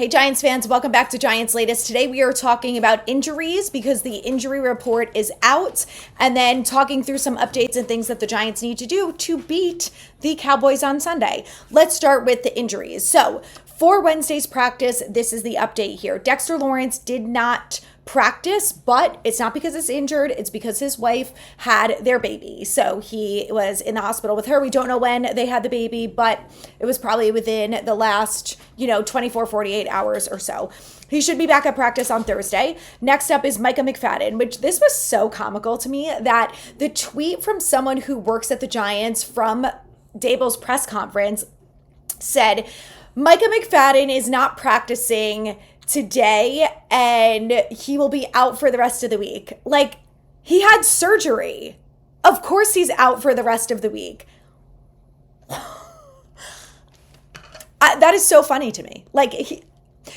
Hey Giants fans, welcome back to Giants Latest. Today we are talking about injuries because the injury report is out, and then talking through some updates and things that the Giants need to do to beat the Cowboys on Sunday. Let's start with the injuries. So for Wednesday's practice, this is the update here. Dexter Lawrence did not practice, but it's not because it's injured. It's because his wife had their baby. So he was in the hospital with her. We don't know when they had the baby, but it was probably within the last, 24, 48 hours or so. He should be back at practice on Thursday. Next up is Micah McFadden, which this was so comical to me that the tweet from someone who works at the Giants from Daboll's press conference said, Micah McFadden is not practicing today and he will be out for the rest of the week. Like, he had surgery. Of course he's out for the rest of the week. That is so funny to me. Like,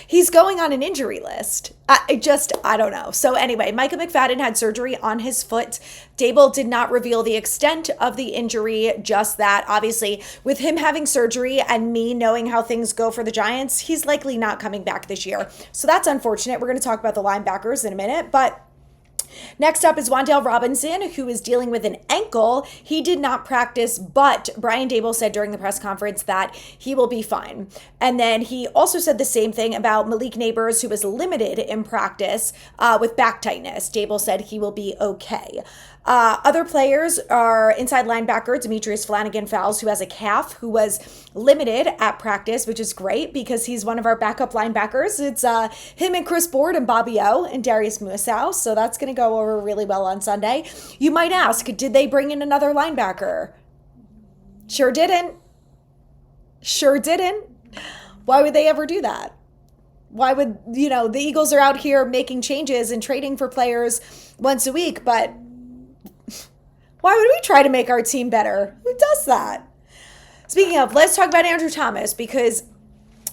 he's going on an injury list. I don't know. So anyway, Micah McFadden had surgery on his foot. Daboll did not reveal the extent of the injury, just that obviously with him having surgery and me knowing how things go for the Giants, he's likely not coming back this year. So that's unfortunate. We're going to talk about the linebackers in a minute, but next up is Wan'Dale Robinson, who is dealing with an ankle. He did not practice, but Brian Daboll said during the press conference that he will be fine. And then he also said the same thing about Malik Neighbors, who was limited in practice with back tightness. Daboll said he will be okay. Other players are inside linebacker Demetrius Flanagan-Fowles, who has a calf, who was limited at practice, which is great because he's one of our backup linebackers. It's him and Chris Board and Bobby O and Darius Muasau, so that's going to go over really well on Sunday. You might ask, did they bring in another linebacker? Sure didn't. Why would they ever do that? Why would, the Eagles are out here making changes and trading for players once a week, but why would we try to make our team better? Who does that? Speaking of, let's talk about Andrew Thomas because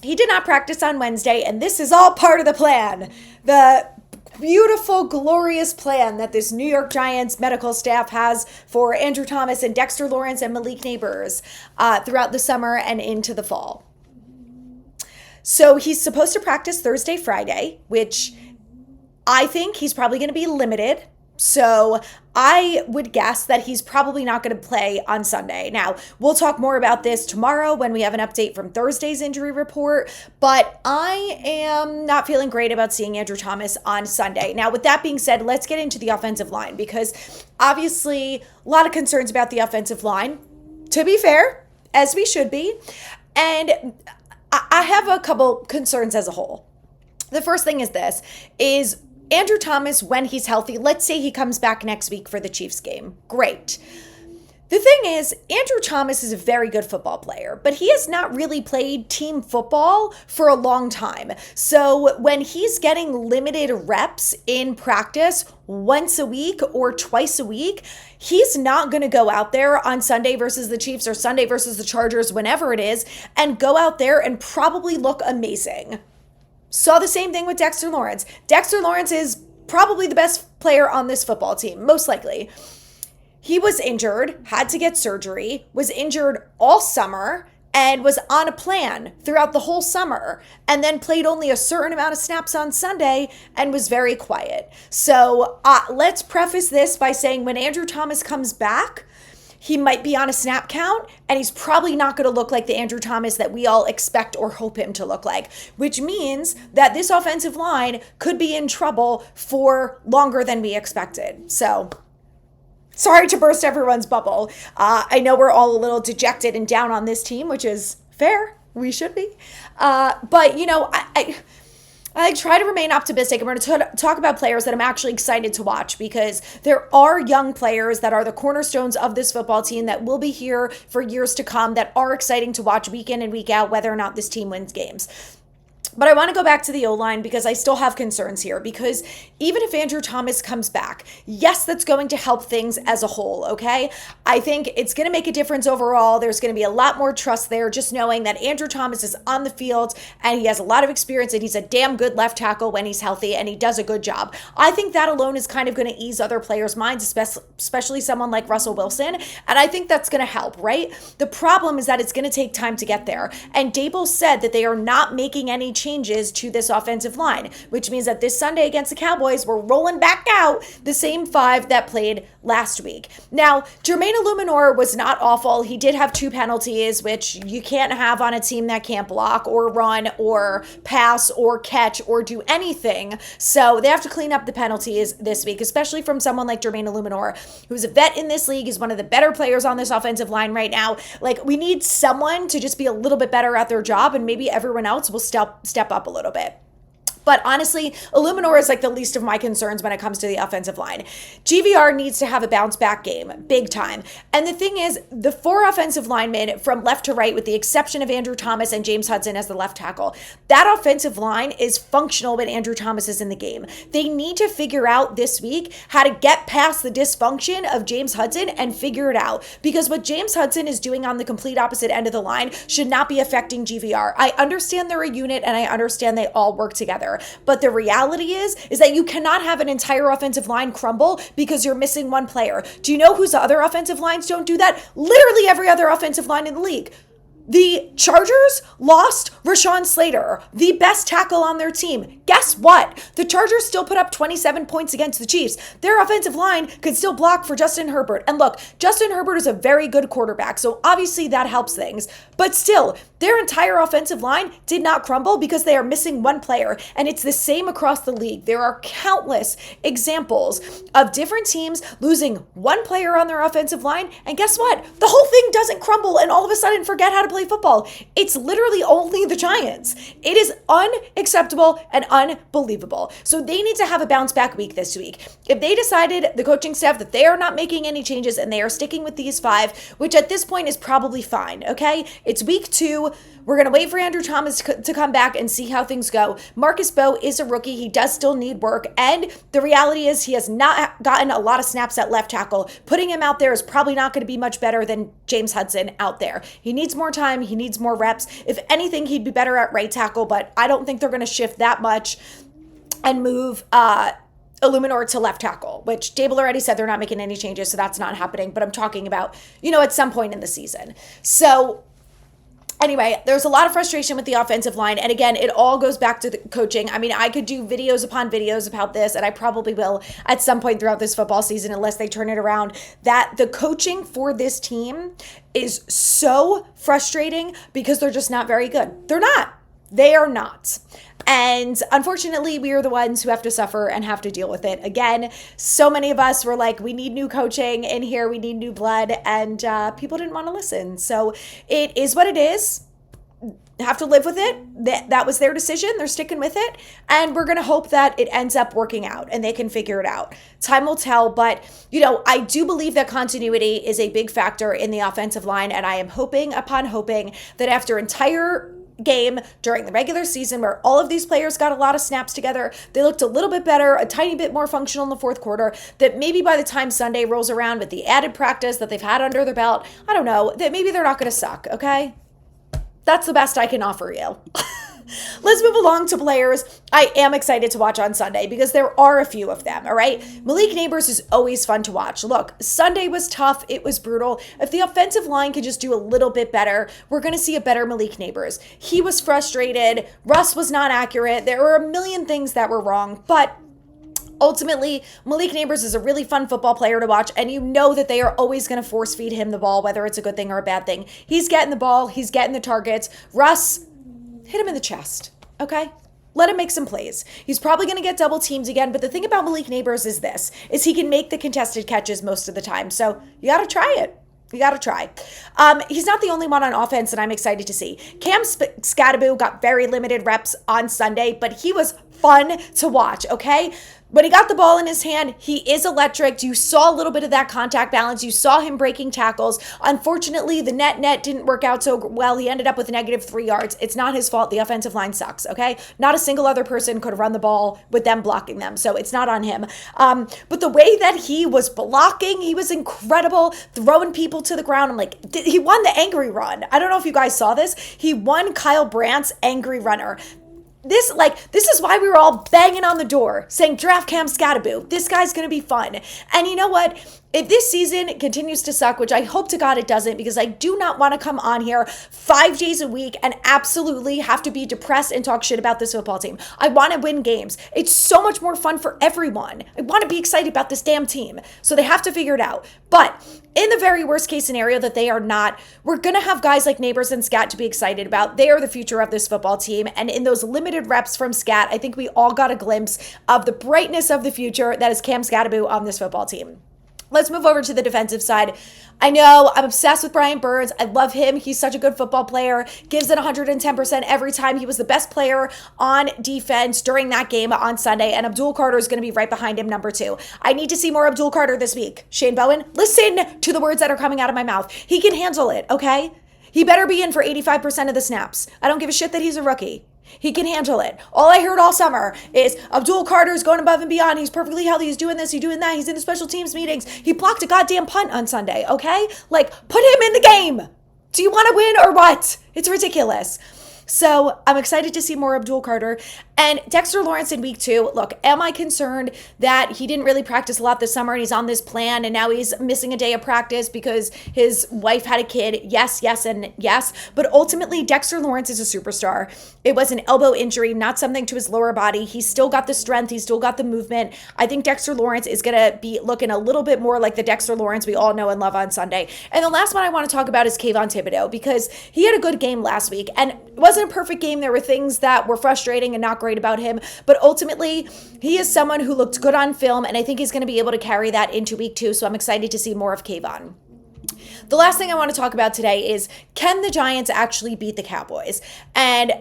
he did not practice on Wednesday, and this is all part of the plan. The beautiful, glorious plan that this New York Giants medical staff has for Andrew Thomas and Dexter Lawrence and Malik Neighbors throughout the summer and into the fall. So he's supposed to practice Thursday, Friday, which I think he's probably going to be limited. So I would guess that he's probably not going to play on Sunday. Now, we'll talk more about this tomorrow when we have an update from Thursday's injury report, but I am not feeling great about seeing Andrew Thomas on Sunday. Now, with that being said, let's get into the offensive line because obviously a lot of concerns about the offensive line, to be fair, as we should be. And I have a couple concerns as a whole. The first thing is Andrew Thomas, when he's healthy, let's say he comes back next week for the Chiefs game. Great. The thing is, Andrew Thomas is a very good football player, but he has not really played team football for a long time. So when he's getting limited reps in practice once a week or twice a week, he's not going to go out there on Sunday versus the Chiefs or Sunday versus the Chargers, whenever it is, and go out there and probably look amazing. Saw the same thing with Dexter Lawrence. Dexter Lawrence is probably the best player on this football team, most likely. He was injured, had to get surgery, was injured all summer, and was on a plan throughout the whole summer, and then played only a certain amount of snaps on Sunday and was very quiet. So let's preface this by saying when Andrew Thomas comes back, he might be on a snap count, and he's probably not going to look like the Andrew Thomas that we all expect or hope him to look like, which means that this offensive line could be in trouble for longer than we expected. So sorry to burst everyone's bubble. I know we're all a little dejected and down on this team, which is fair. We should be. But, I try to remain optimistic, and we're going to talk about players that I'm actually excited to watch because there are young players that are the cornerstones of this football team that will be here for years to come that are exciting to watch week in and week out, whether or not this team wins games. But I want to go back to the O-line because I still have concerns here because even if Andrew Thomas comes back, yes, that's going to help things as a whole, okay? I think it's going to make a difference overall. There's going to be a lot more trust there just knowing that Andrew Thomas is on the field and he has a lot of experience and he's a damn good left tackle when he's healthy and he does a good job. I think that alone is kind of going to ease other players' minds, especially someone like Russell Wilson, and I think that's going to help, right? The problem is that it's going to take time to get there, and Daboll said that they are not making any changes to this offensive line, which means that this Sunday against the Cowboys, we're rolling back out the same 5 that played last week. Now, Jermaine Illuminor was not awful. He did have 2 penalties, which you can't have on a team that can't block or run or pass or catch or do anything. So they have to clean up the penalties this week, especially from someone like Jermaine Illuminor, who's a vet in this league. He's one of the better players on this offensive line right now. Like, we need someone to just be a little bit better at their job, and maybe everyone else will step up a little bit. But honestly, Illuminor is like the least of my concerns when it comes to the offensive line. GVR needs to have a bounce back game, big time. And the thing is, the 4 offensive linemen from left to right, with the exception of Andrew Thomas and James Hudson as the left tackle, that offensive line is functional when Andrew Thomas is in the game. They need to figure out this week how to get past the dysfunction of James Hudson and figure it out. Because what James Hudson is doing on the complete opposite end of the line should not be affecting GVR. I understand they're a unit and I understand they all work together. But the reality is that you cannot have an entire offensive line crumble because you're missing one player. Do you know whose other offensive lines don't do that? Literally every other offensive line in the league. The Chargers lost Rashawn Slater, the best tackle on their team. Guess what? The Chargers still put up 27 points against the Chiefs. Their offensive line could still block for Justin Herbert. And look, Justin Herbert is a very good quarterback, so obviously that helps things. But still, their entire offensive line did not crumble because they are missing one player. And it's the same across the league. There are countless examples of different teams losing one player on their offensive line. And guess what? The whole thing doesn't crumble and all of a sudden forget how to play football. It's literally only the Giants. It is unacceptable and unbelievable. So they need to have a bounce back week this week. If they decided, the coaching staff, that they are not making any changes and they are sticking with these 5, which at this point is probably fine, okay? It's week 2. We're going to wait for Andrew Thomas to come back and see how things go. Marcus Bowe is a rookie. He does still need work. And the reality is he has not gotten a lot of snaps at left tackle. Putting him out there is probably not going to be much better than James Hudson out there. He needs more time. He needs more reps. If anything, he'd be better at right tackle, but I don't think they're going to shift that much and move Illuminor to left tackle, which Dable already said they're not making any changes, so that's not happening. But I'm talking about, at some point in the season. So anyway, there's a lot of frustration with the offensive line. And again, it all goes back to the coaching. I mean, I could do videos upon videos about this, and I probably will at some point throughout this football season, unless they turn it around, that the coaching for this team is so frustrating because they're just not very good. They're not. They are not. And unfortunately, we are the ones who have to suffer and have to deal with it. Again, so many of us were like, we need new coaching in here. We need new blood. And people didn't want to listen. So it is what it is. Have to live with it. That was their decision. They're sticking with it. And we're going to hope that it ends up working out and they can figure it out. Time will tell. But, I do believe that continuity is a big factor in the offensive line. And I am hoping upon hoping that after entire game during the regular season where all of these players got a lot of snaps together, they looked a little bit better, a tiny bit more functional in the fourth quarter, that maybe by the time Sunday rolls around with the added practice that they've had under their belt, I don't know, that maybe they're not going to suck, okay? That's the best I can offer you. Let's move along to players I am excited to watch on Sunday because there are a few of them, all right? Malik Neighbors is always fun to watch. Look, Sunday was tough. It was brutal. If the offensive line could just do a little bit better, we're going to see a better Malik Neighbors. He was frustrated. Russ was not accurate. There were a million things that were wrong, but ultimately, Malik Neighbors is a really fun football player to watch, and you know that they are always going to force feed him the ball, whether it's a good thing or a bad thing. He's getting the ball. He's getting the targets. Russ, hit him in the chest, okay? Let him make some plays. He's probably going to get double teamed again, but the thing about Malik Neighbors is he can make the contested catches most of the time, so you got to try it. You got to try. He's not the only one on offense that I'm excited to see. Cam Scatterbo got very limited reps on Sunday, but he was fun to watch, okay? When he got the ball in his hand, he is electric. You saw a little bit of that contact balance. You saw him breaking tackles. Unfortunately, the net didn't work out so well. He ended up with -3 yards. It's not his fault. The offensive line sucks, okay? Not a single other person could have run the ball with them blocking them, so it's not on him. But the way that he was blocking, he was incredible, throwing people to the ground. I'm like, he won the angry run. I don't know if you guys saw this. He won Kyle Brandt's angry runner. This is why we were all banging on the door saying, draft Cam Scatterbo. This guy's going to be fun. And you know what? if this season continues to suck, which I hope to God it doesn't, because I do not want to come on here 5 days a week and absolutely have to be depressed and talk shit about this football team. I want to win games. It's so much more fun for everyone. I want to be excited about this damn team. So they have to figure it out. But in the very worst case scenario that they are not, we're going to have guys like Neighbors and Scat to be excited about. They are the future of this football team. And in those limited reps from Scat, I think we all got a glimpse of the brightness of the future that is Cam Scataboo on this football team. Let's move over to the defensive side. I know I'm obsessed with Brian Burns. I love him. He's such a good football player. Gives it 110% every time. He was the best player on defense during that game on Sunday. And Abdul Carter is going to be right behind him, number 2. I need to see more Abdul Carter this week. Shane Bowen, listen to the words that are coming out of my mouth. He can handle it, okay? He better be in for 85% of the snaps. I don't give a shit that he's a rookie. He can handle it. All I heard all summer is Abdul Carter's going above and beyond. He's perfectly healthy. He's doing this. He's doing that. He's in the special teams meetings. He blocked a goddamn punt on Sunday, okay? Like, put him in the game. Do you want to win or what? It's ridiculous. So I'm excited to see more Abdul Carter. And Dexter Lawrence in week 2. Look, am I concerned that he didn't really practice a lot this summer and he's on this plan and now he's missing a day of practice because his wife had a kid? Yes, yes, and yes. But ultimately, Dexter Lawrence is a superstar. It was an elbow injury, not something to his lower body. He's still got the strength. He's still got the movement. I think Dexter Lawrence is going to be looking a little bit more like the Dexter Lawrence we all know and love on Sunday. And the last one I want to talk about is Kayvon Thibodeau, because he had a good game last week and it wasn't a perfect game. There were things that were frustrating and not great about him, but ultimately he is someone who looked good on film, and I think he's going to be able to carry that into week 2. So I'm excited to see more of Kayvon. The last thing I want to talk about today is, can the Giants actually beat the Cowboys? And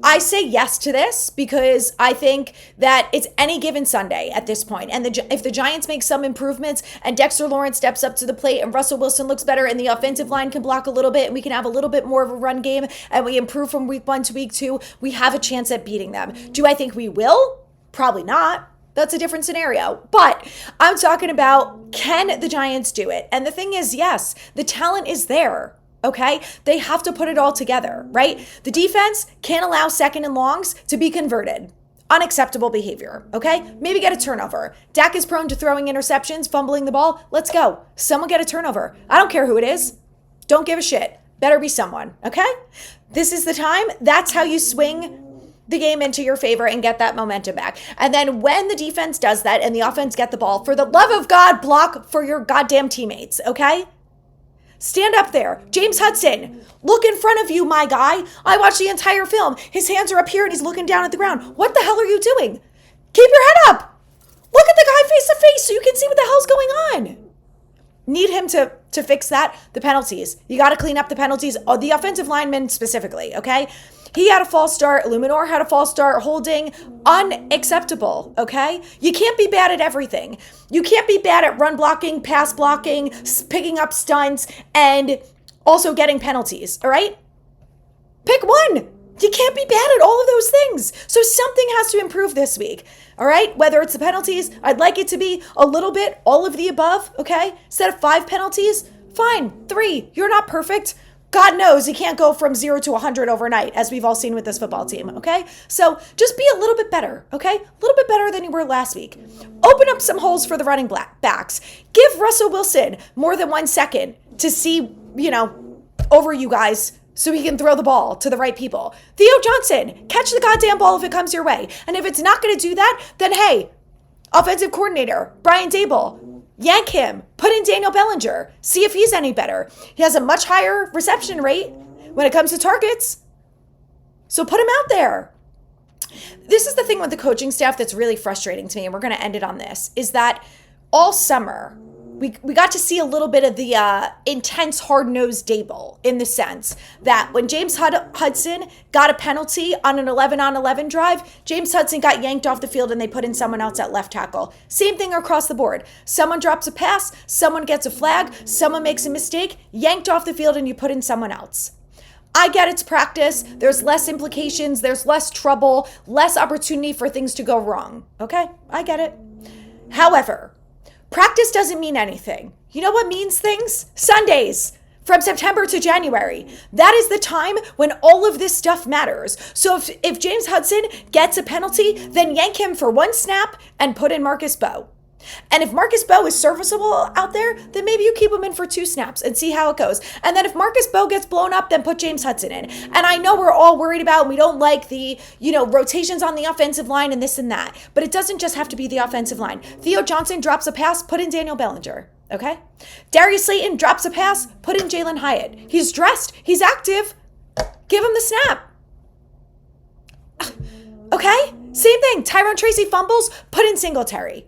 I say yes to this because I think that it's any given Sunday at this point. And if the Giants make some improvements and Dexter Lawrence steps up to the plate and Russell Wilson looks better and the offensive line can block a little bit and we can have a little bit more of a run game and we improve from week 1 to week 2, we have a chance at beating them. Do I think we will? Probably not. That's a different scenario. But I'm talking about, can the Giants do it? And the thing is, yes, the talent is there. Okay? They have to put it all together, right? The defense can't allow second and longs to be converted. Unacceptable behavior, okay? Maybe get a turnover. Dak is prone to throwing interceptions, fumbling the ball. Let's go. Someone get a turnover. I don't care who it is. Don't give a shit. Better be someone, okay? This is the time. That's how you swing the game into your favor and get that momentum back. And then when the defense does that and the offense get the ball, for the love of God, block for your goddamn teammates, okay? Stand up there. James Hudson, look in front of you, my guy. I watched the entire film. His hands are up here and he's looking down at the ground. What the hell are you doing? Keep your head up. Look at the guy face to face so you can see what the hell's going on. Need him to fix that. The penalties. You got to clean up the penalties. Oh, the offensive linemen specifically, okay? He had a false start. Luminor had a false start. Holding, unacceptable, okay? You can't be bad at everything. You can't be bad at run blocking, pass blocking, picking up stunts, and also getting penalties, all right? Pick one. You can't be bad at all of those things. So something has to improve this week, all right? Whether it's the penalties, I'd like it to be a little bit, all of the above, okay? Instead of 5 penalties, fine, 3. You're not perfect. God knows you can't go from 0 to 100 overnight, as we've all seen with this football team, okay? So just be a little bit better, okay? A little bit better than you were last week. Open up some holes for the running backs. Give Russell Wilson more than 1 second to see, over you guys so he can throw the ball to the right people. Theo Johnson, catch the goddamn ball if it comes your way. And if it's not going to do that, then hey, offensive coordinator, Brian Dable, yank him, put in Daniel Bellinger, see if he's any better. He has a much higher reception rate when it comes to targets. So put him out there. This is the thing with the coaching staff that's really frustrating to me, and we're going to end it on this, is that all summer, we got to see a little bit of the intense, hard-nosed Dable, in the sense that when James Hudson got a penalty on an 11-on-11 drive, James Hudson got yanked off the field and they put in someone else at left tackle. Same thing across the board. Someone drops a pass, someone gets a flag, someone makes a mistake, yanked off the field, and you put in someone else. I get it's practice. There's less implications. There's less trouble, less opportunity for things to go wrong. Okay, I get it. However, practice doesn't mean anything. You know what means things? Sundays from September to January. That is the time when all of this stuff matters. So if James Hudson gets a penalty, then yank him for 1 snap and put in Marcus Bowe. And if Marcus Bowe is serviceable out there, then maybe you keep him in for 2 snaps and see how it goes. And then if Marcus Bowe gets blown up, then put James Hudson in. And I know we're all worried about, and we don't like the, rotations on the offensive line and this and that. But it doesn't just have to be the offensive line. Theo Johnson drops a pass, put in Daniel Bellinger. Okay? Darius Slayton drops a pass, put in Jalen Hyatt. He's dressed. He's active. Give him the snap. Okay? Same thing. Tyrone Tracy fumbles, put in Singletary.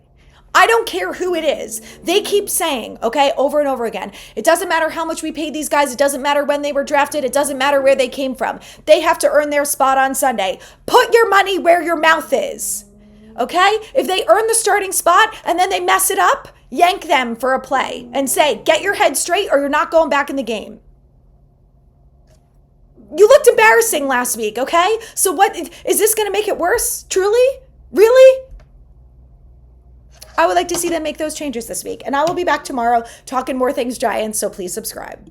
I don't care who it is. They keep saying, okay, over and over again, it doesn't matter how much we paid these guys. It doesn't matter when they were drafted. It doesn't matter where they came from. They have to earn their spot on Sunday. Put your money where your mouth is. Okay? If they earn the starting spot and then they mess it up, yank them for a play and say, get your head straight or you're not going back in the game. You looked embarrassing last week, okay? So what, is this going to make it worse? Truly? Really? I would like to see them make those changes this week. And I will be back tomorrow talking more things Giants, so please subscribe.